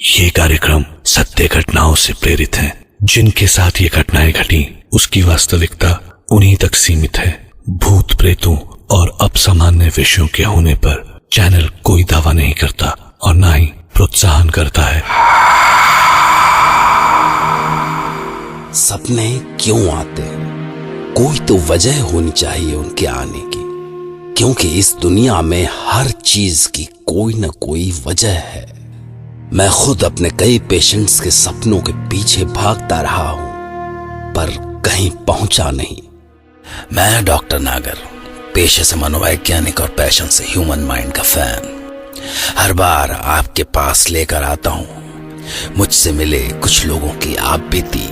ये कार्यक्रम सत्य घटनाओं से प्रेरित है। जिनके साथ ये घटनाएं घटी उसकी वास्तविकता उन्हीं तक सीमित है। भूत प्रेतों और असामान्य विषयों के होने पर चैनल कोई दावा नहीं करता और ना ही प्रोत्साहन करता है। सपने क्यों आते हैं? कोई तो वजह होनी चाहिए उनके आने की, क्योंकि इस दुनिया में हर चीज की कोई न कोई वजह है। मैं खुद अपने कई पेशेंट्स के सपनों के पीछे भागता रहा हूं, पर कहीं पहुंचा नहीं। मैं डॉक्टर नागर, पेशे से मनोवैज्ञानिक और पैशन से ह्यूमन माइंड का फैन, हर बार आपके पास लेकर आता हूं मुझसे मिले कुछ लोगों की आप बीती,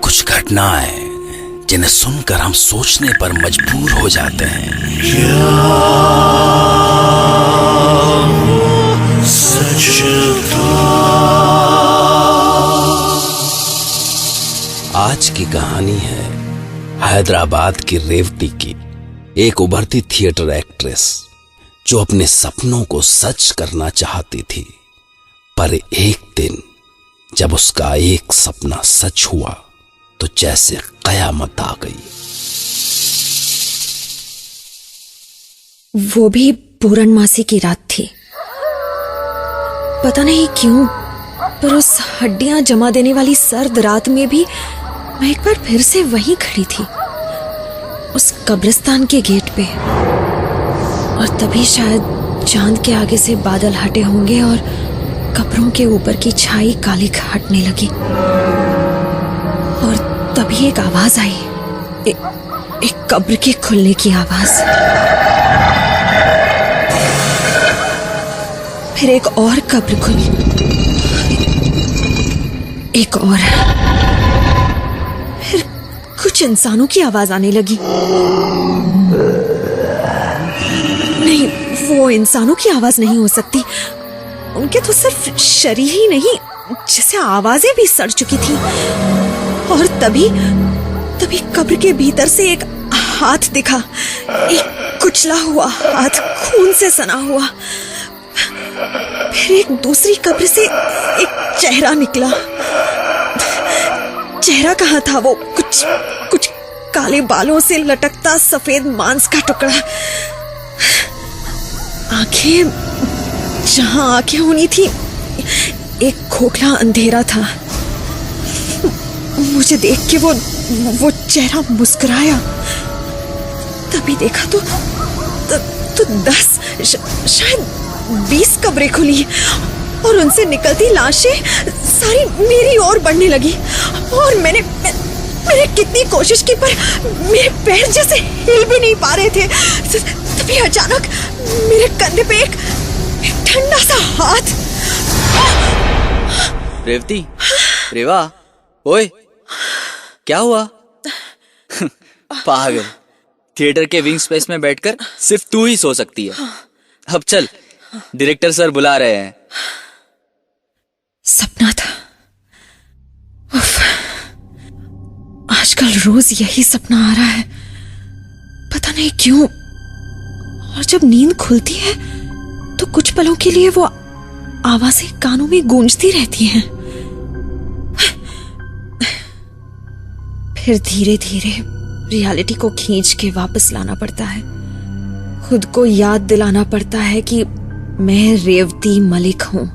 कुछ घटनाएं जिन्हें सुनकर हम सोचने पर मजबूर हो जाते हैं। आज की कहानी है हैदराबाद की रेवती की, एक उभरती थिएटर एक्ट्रेस जो अपने सपनों को सच करना चाहती थी, पर एक दिन जब उसका एक सपना सच हुआ तो जैसे कयामत आ गई। वो भी पूर्णमासी की रात थी। पता नहीं क्यों, पर उस हड्डियां जमा देने वाली सर्द रात में भी मैं एक बार फिर से वहीं खड़ी थी, उस कब्रिस्तान के गेट पे। और तभी शायद चांद के आगे से बादल हटे होंगे और कब्रों के ऊपर की छाई कालिक हटने लगी। और तभी एक आवाज आई, एक कब्र के खुलने की आवाज। फिर एक और कब्र खुली, एक और, फिर कुछ इंसानों की आवाज आने लगी। नहीं, वो इंसानों की आवाज नहीं हो सकती। उनके तो सिर्फ शरीर ही नहीं, जैसे आवाजें भी सड़ चुकी थी। और तभी कब्र के भीतर से एक हाथ दिखा, एक कुचला हुआ हाथ, खून से सना हुआ। फिर एक दूसरी कब्र से एक चेहरा निकला। चेहरा कहाँ था? वो कुछ काले बालों से लटकता सफेद मांस का टुकड़ा। आंखें, जहां आंखें होनी थी, एक खोखला अंधेरा था। मुझे देख के वो चेहरा मुस्कुराया। तभी देखा तो 10, शायद 20 कब्रें खुली और उनसे निकलती लाशें सारी मेरी ओर बढ़ने लगी। और मैंने कितनी कोशिश की, पर मेरे पैर जैसे हिल भी नहीं पा रहे थे। तभी अचानक मेरे कंधे पे एक ठंडा सा हाथ। रेवती, रेवा, ओए, क्या हुआ? पागल, थिएटर के विंग स्पेस में बैठकर सिर्फ तू ही सो सकती है। अब चल, डायरेक्टर सर बुला रहे हैं। सपना था। उफ, आजकल रोज यही सपना आ रहा है, पता नहीं क्यों। और जब नींद खुलती है तो कुछ पलों के लिए वो आवाजें कानों में गूंजती रहती हैं। फिर धीरे धीरे रियलिटी को खींच के वापस लाना पड़ता है। खुद को याद दिलाना पड़ता है कि मैं रेवती मलिक हूं,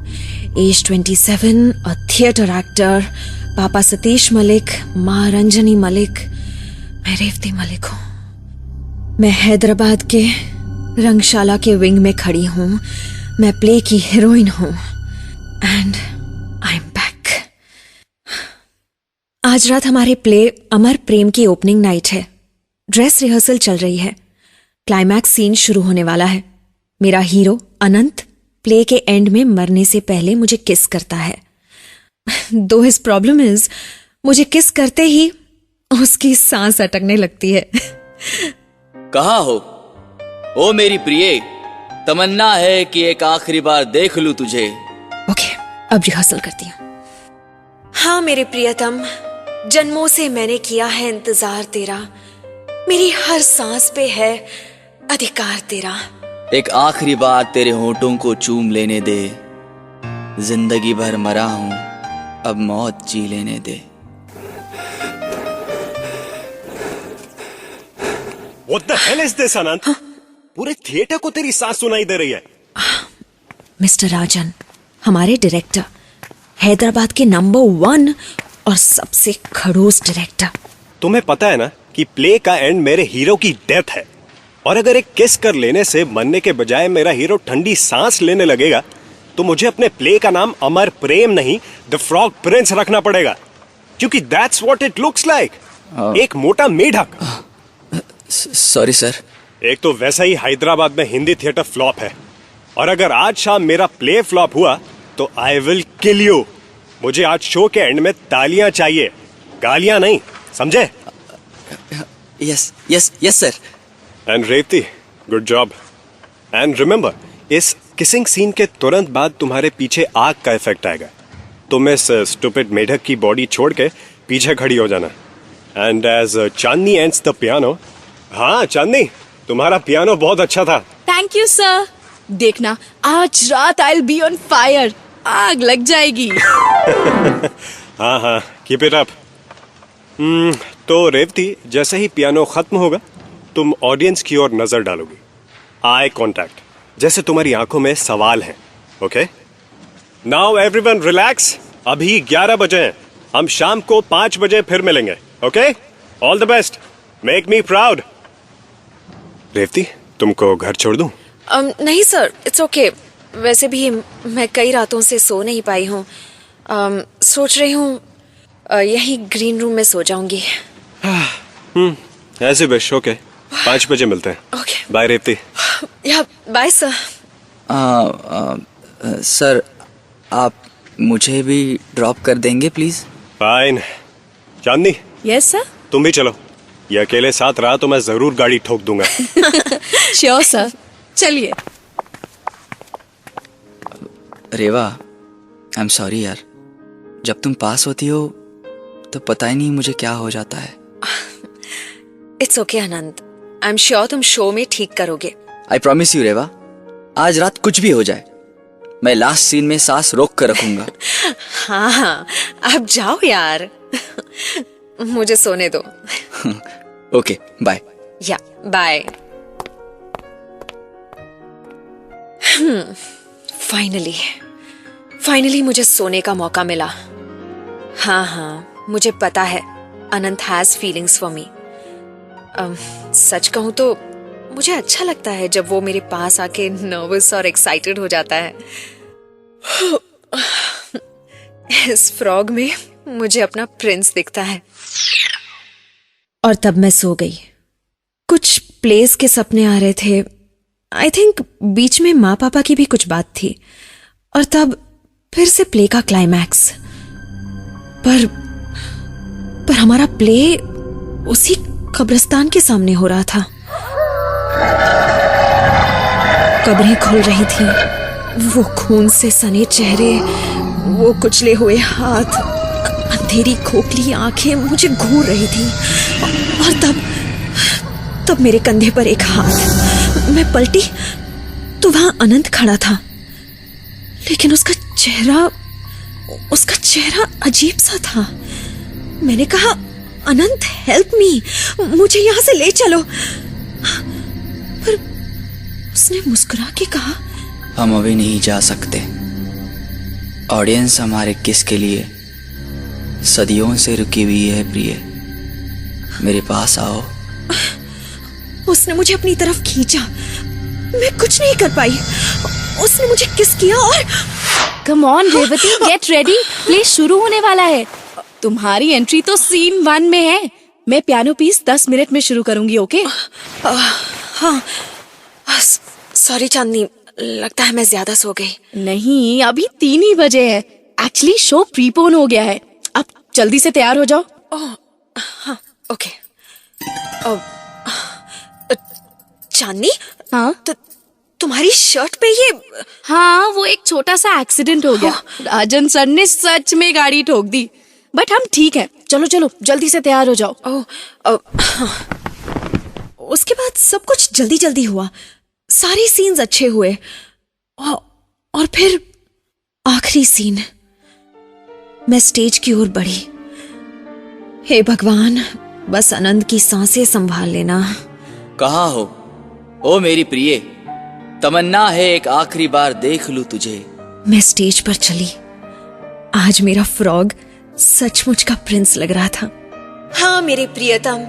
एज 27, अ थिएटर एक्टर, पापा सतीश मलिक, माँ रंजनी मलिक। मैं रेवती मलिक हूं। मैं हैदराबाद के रंगशाला के विंग में खड़ी हूं। मैं प्ले की हीरोइन हूं एंड आई एम बैक। आज रात हमारे प्ले अमर प्रेम की ओपनिंग नाइट है। ड्रेस रिहर्सल चल रही है। क्लाइमैक्स सीन शुरू होने वाला है। मेरा हीरो अनंत प्ले के एंड में मरने से पहले मुझे किस करता है। दो हिज प्रॉब्लम इज, मुझे किस करते ही उसकी सांस अटकने लगती है। कहाँ हो ओ मेरी प्रिय? तमन्ना है कि एक आखिरी बार देख लूं तुझे। ओके, अब रिहर्सल करती हूँ। हाँ मेरे प्रियतम, जन्मों से मैंने किया है इंतजार तेरा, मेरी हर सांस पे है अधिकार तेरा। एक आखिरी बार तेरे होठों को चूम लेने दे, जिंदगी भर मरा हूं, अब मौत जी लेने दे। What the hell is this, अनंत? पूरे थिएटर को तेरी सांस सुनाई दे रही है। मिस्टर राजन, हमारे डायरेक्टर, हैदराबाद के नंबर 1 और सबसे खड़ूस डायरेक्टर। तुम्हें पता है ना कि प्ले का एंड मेरे हीरो की डेथ है, और अगर एक किस कर लेने से मरने के बजाय मेरा हीरो ठंडी सांस लेने लगेगा तो मुझे अपने प्ले का नाम अमर प्रेम नहीं, द फ्रॉग प्रिंस रखना पड़ेगा, क्योंकि that's what it looks like. एक मोटा मेढक। Sorry sir. एक तो वैसा ही हैदराबाद में हिंदी थिएटर फ्लॉप है, और अगर आज शाम मेरा प्ले फ्लॉप हुआ तो आई विल किल यू। मुझे आज शो के एंड में तालियां चाहिए, गालियां नहीं, समझे? Yes yes yes sir. And Revathi, good job. And remember, इस किसिंग सीन के तुरंत बाद तुम्हारे पीछे आग का इफेक्ट आएगा। तुम इस स्टूपिड मेढक की बॉडी छोड़ के पीछे खड़ी हो जाना। And as Chandni ends the piano, हाँ चांदनी, तुम्हारा पियानो बहुत अच्छा था। Thank you sir. देखना आज रात I will be on fire, आग लग जाएगी। हाँ हाँ, कीप इट अप। तो रेवती, जैसे ही पियानो खत्म होगा तुम ऑडियंस की ओर नजर डालोगी, आई कांटेक्ट, जैसे तुम्हारी आंखों में सवाल है। Okay, now everyone relax. अभी 11 बजे हैं, हम शाम को 5 बजे फिर मिलेंगे। Okay, all the best, make me proud. Revathi, तुमको घर छोड़ दूं? नहीं सर, इट्स ओके। वैसे भी मैं कई रातों से सो नहीं पाई हूँ। सोच रही हूँ यही ग्रीन रूम में सो जाऊंगी। ऐसे बेश। ओके, 5 बजे मिलते हैं। Okay, bye Revathi. Yeah bye sir. Sir, आप मुझे भी ड्रॉप कर देंगे please? Fine. Chandni, yes sir. तुम भी चलो। ये अकेले साथ रहा तो मैं जरूर गाड़ी ठोक दूंगा। श्योर सर, चलिए। रेवा, आई एम सॉरी यार। जब तुम पास होती हो तो पता ही नहीं मुझे क्या हो जाता है। It's okay Anand, I am sure तुम शो में ठीक करोगे। आई प्रॉमिस यू रेवा, आज रात कुछ भी हो जाए मैं लास्ट सीन में सांस रोक कर रखूंगा। हाँ हाँ, आप जाओ यार। मुझे सोने दो। Okay, bye. Yeah bye. Finally मुझे सोने का मौका मिला। हाँ हाँ, मुझे पता है अनंत हैज फीलिंग्स फॉर मी। सच कहूं तो मुझे अच्छा लगता है जब वो मेरे पास आके नर्वस और एक्साइटेड हो जाता है। इस फ्रॉग में मुझे अपना प्रिंस दिखता है। और तब मैं सो गई। कुछ प्लेस के सपने आ रहे थे। आई थिंक बीच में माँ पापा की भी कुछ बात थी। और तब फिर से प्ले का क्लाइमैक्स। पर हमारा प्ले उसी कब्रिस्तान के सामने हो रहा था। कब्रें खुल रही थी, वो खून से सने चेहरे, वो कुचले हुए हाथ, अंधेरी खोखली आंखें मुझे घूर रही थी। और तब मेरे कंधे पर एक हाथ। मैं पलटी तो वहां अनंत खड़ा था, लेकिन उसका चेहरा अजीब सा था। मैंने कहा, अनंत हेल्प मी, मुझे यहां से ले चलो। पर उसने मुस्कुरा के कहा, हम अभी नहीं जा सकते। ऑडियंस हमारे किस के लिए सदियों से रुकी हुई है प्रिय, मेरे पास आओ। उसने मुझे अपनी तरफ खींचा। मैं कुछ नहीं कर पाई। उसने मुझे किस किया और come on Revathi, get ready, play शुरू होने वाला है। तुम्हारी एंट्री तो सीन 1 में है। मैं पियानो पीस 10 मिनट में शुरू करूंगी। ओके? हाँ, सॉरी चांदनी, लगता है मैं ज्यादा सो गई। नहीं, अभी 3 ही बजे है। एक्चुअली शो प्रीपोन हो गया है। अब जल्दी से तैयार हो जाओ। हाँ, ओके। चांदनी, हाँ, तुम्हारी शर्ट पे ये। हाँ, वो एक छोटा सा एक्सीडेंट हो गया। राजन सर ने सच में गाड़ी ठोक दी, बट हम ठीक है। चलो चलो, जल्दी से तैयार हो जाओ। उसके बाद सब कुछ जल्दी जल्दी हुआ। सारे सीन्स अच्छे हुए। और आखिरी सीन। मैं स्टेज की ओर बढ़ी। हे भगवान, बस आनंद की सांसें संभाल लेना। कहाँ हो ओ मेरी प्रिय? तमन्ना है एक आखिरी बार देख लूं तुझे। मैं स्टेज पर चली। आज मेरा फ्रॉग सचमुच का प्रिंस लग रहा था। हाँ मेरे प्रियतम,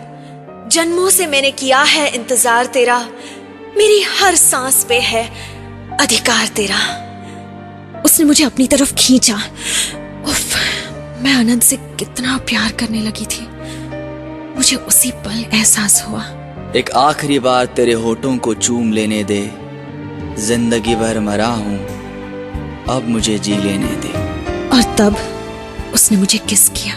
जन्मों से मैंने किया है इंतजार तेरा, मेरी हर सांस पे है अधिकार तेरा। उसने मुझे अपनी तरफ खींचा। उफ, मैं आनंद से कितना प्यार करने लगी थी, मुझे उसी पल एहसास हुआ। एक आखिरी बार तेरे होठों को चूम लेने दे, जिंदगी भर मरा हूं, अब मुझे जी लेने दे। और तब उसने मुझे किस किया।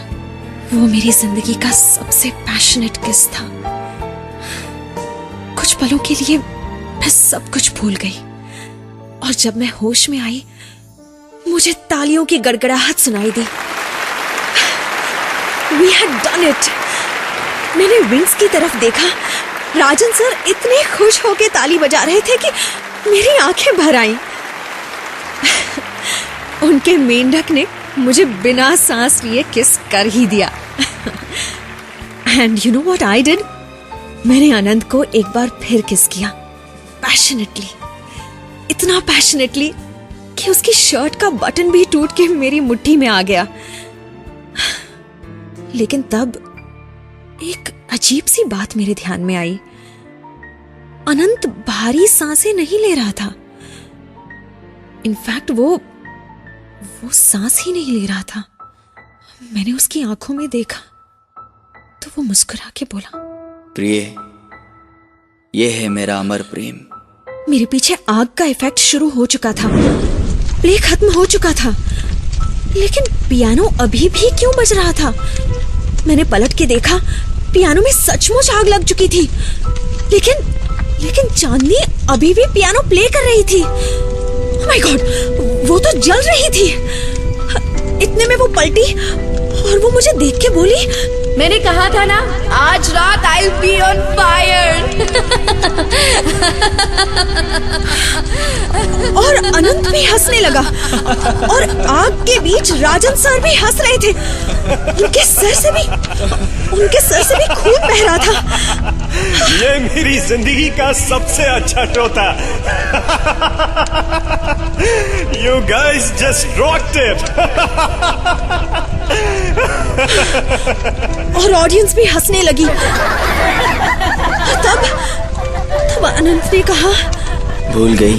वो मेरी जिंदगी का सबसे पैशनेट किस था। कुछ पलों के लिए मैं सब कुछ भूल गई, और जब मैं होश में आई मुझे तालियों की गड़गड़ाहट सुनाई दी। We had done it! मैंने विंग्स की तरफ देखा। राजन सर इतने खुश होकर ताली बजा रहे थे कि मेरी आंखें भर आईं। उनके मेंढक ने मुझे बिना सांस लिए किस कर ही दिया। And you know what I did? मैंने आनंद को एक बार फिर किस किया, पैशनेटली, इतना पैशनेटली कि उसकी शर्ट का बटन भी टूट के मेरी मुट्ठी में आ गया। लेकिन तब एक अजीब सी बात मेरे ध्यान में आई। अनंत भारी सांसें नहीं ले रहा था। इनफैक्ट वो सांस ही नहीं ले रहा था। मैंने उसकी आंखों में देखा तो वो मुस्कुरा के बोला, प्रिय, ये है मेरा अमर प्रेम। मेरे पीछे आग का इफेक्ट शुरू हो चुका था, प्ले खत्म हो चुका था, लेकिन पियानो अभी भी क्यों बज रहा था? मैंने पलट के देखा, पियानो में सचमुच आग लग चुकी थी, लेकिन चांदनी अभी भी पियानो प्ले कर रही थी। ओह माय गॉड, वो तो जल रही थी। इतने में वो पलटी और वो मुझे देख के बोली, मैंने कहा था ना, आज रात I will be on fire. और अनंत भी हंसने लगा, और आग के बीच राजन सर भी हंस रहे थे। उनके सर से भी खून बह रहा था। ये मेरी जिंदगी का सबसे अच्छा शो था। You guys just rocked it. और ऑडियंस भी हंसने लगी। तब अनंत ने कहा, भूल गई?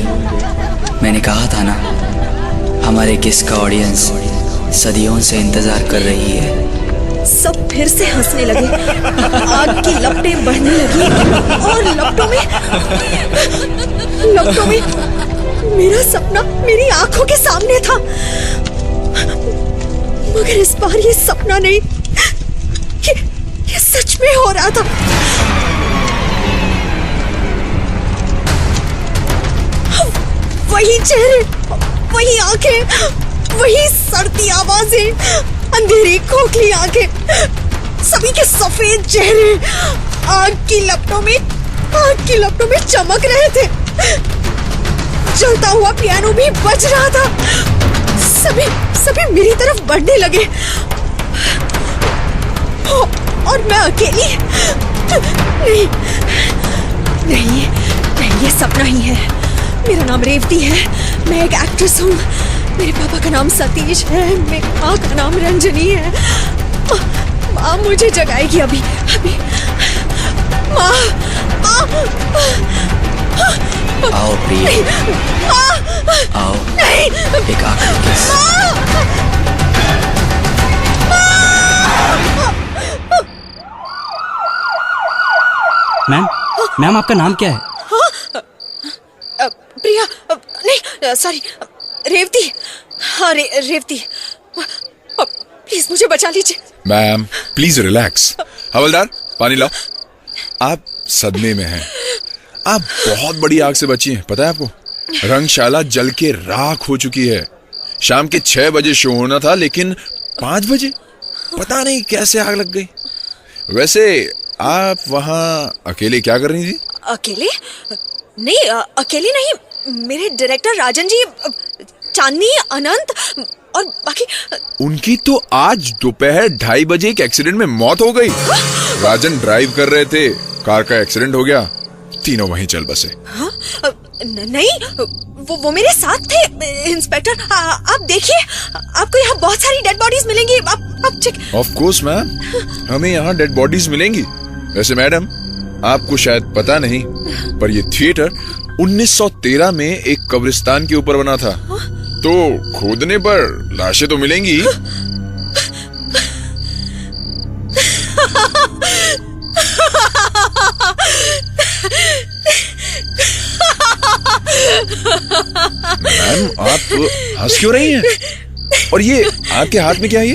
मैंने कहा था ना, हमारे किस का ऑडियंस सदियों से इंतजार कर रही है। सब फिर से हंसने लगे। आग की लपटें बढ़ने लगी, और लपटों में मेरा सपना मेरी आंखों के सामने था। मगर इस बार ये सपना नहीं, ये सच में हो रहा था। वही चेहरे, वही आंखें, वही सड़ती आवाजें, अंधेरी खोखली आंखें, सभी के सफेद चेहरे आग की लपटों में चमक रहे थे। जलता हुआ पियानो भी बज रहा था। सभी मेरी तरफ बढ़ने लगे, और मैं अकेली। नहीं, ये सपना ही है। मेरा नाम रेवती है, मैं एक एक्ट्रेस हूँ। मेरे पापा का नाम सतीश है, मेरी माँ का नाम रंजनी है। माँ मुझे जगाएगी अभी। माँ, आओ प्रिय, आओ, एक आखिरी किस। मैम आपका नाम क्या है? प्रिया, नहीं सॉरी, रेवती। हाँ रेवती, प्लीज मुझे बचा लीजिए। Ma'am please relax. हवलदार पानी लाओ। आप सदमे में हैं। आप बहुत बड़ी आग से बची हैं, पता है आपको? रंगशाला जल के राख हो चुकी है। शाम के 6 बजे शो होना था, लेकिन 5 बजे पता नहीं कैसे आग लग गई। वैसे आप वहां अकेले क्या कर रही थी? अकेले नहीं, मेरे डायरेक्टर राजन जी चांदनी, अनंत और बाकी। उनकी तो आज दोपहर 2:30 बजे एक एक्सीडेंट में मौत हो गई। राजन ड्राइव कर रहे थे, कार का एक्सीडेंट हो गया, तीनों वहीं चल बसे। हाँ? नहीं, वो मेरे साथ थे इंस्पेक्टर। आप देखिए, आपको यहाँ बहुत सारी डेड बॉडीज मिलेंगी। आप चेक। ऑफ कोर्स मैम, हमें यहाँ डेड बॉडीज मिलेंगी। वैसे मैडम, आपको शायद पता नहीं, पर ये थिएटर 1913 में एक कब्रिस्तान के ऊपर बना था। तो खोदने पर लाशें तो मिलेंगी। मैम, आप हंस क्यों रही हैं? और ये आपके हाथ में क्या है?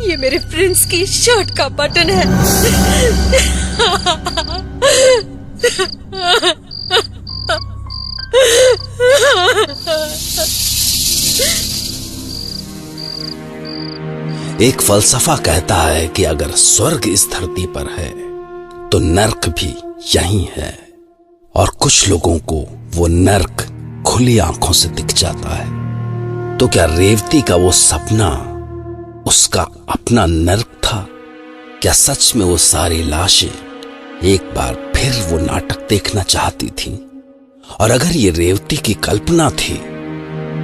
ये मेरे प्रिंस की शर्ट का बटन है। एक फलसफा कहता है कि अगर स्वर्ग इस धरती पर है तो नर्क भी यहीं है, और कुछ लोगों को वो नर्क खुली आंखों से दिख जाता है। तो क्या रेवती का वो सपना उसका अपना नर्क था? क्या सच में वो सारी लाशें एक बार फिर वो नाटक देखना चाहती थीं? और अगर ये रेवती की कल्पना थी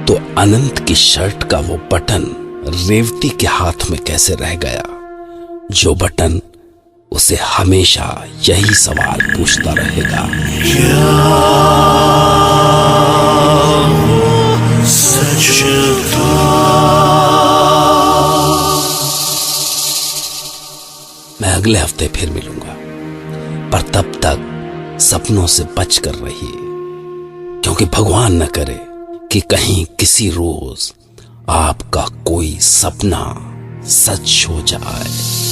तो अनंत की शर्ट का वो बटन रेवती के हाथ में कैसे रह गया, जो बटन उसे हमेशा यही सवाल पूछता रहेगा। मैं अगले हफ्ते फिर मिलूंगा, पर तब तक सपनों से बच कर रहिए, क्योंकि भगवान न करे कि कहीं किसी रोज आपका कोई सपना सच हो जाए।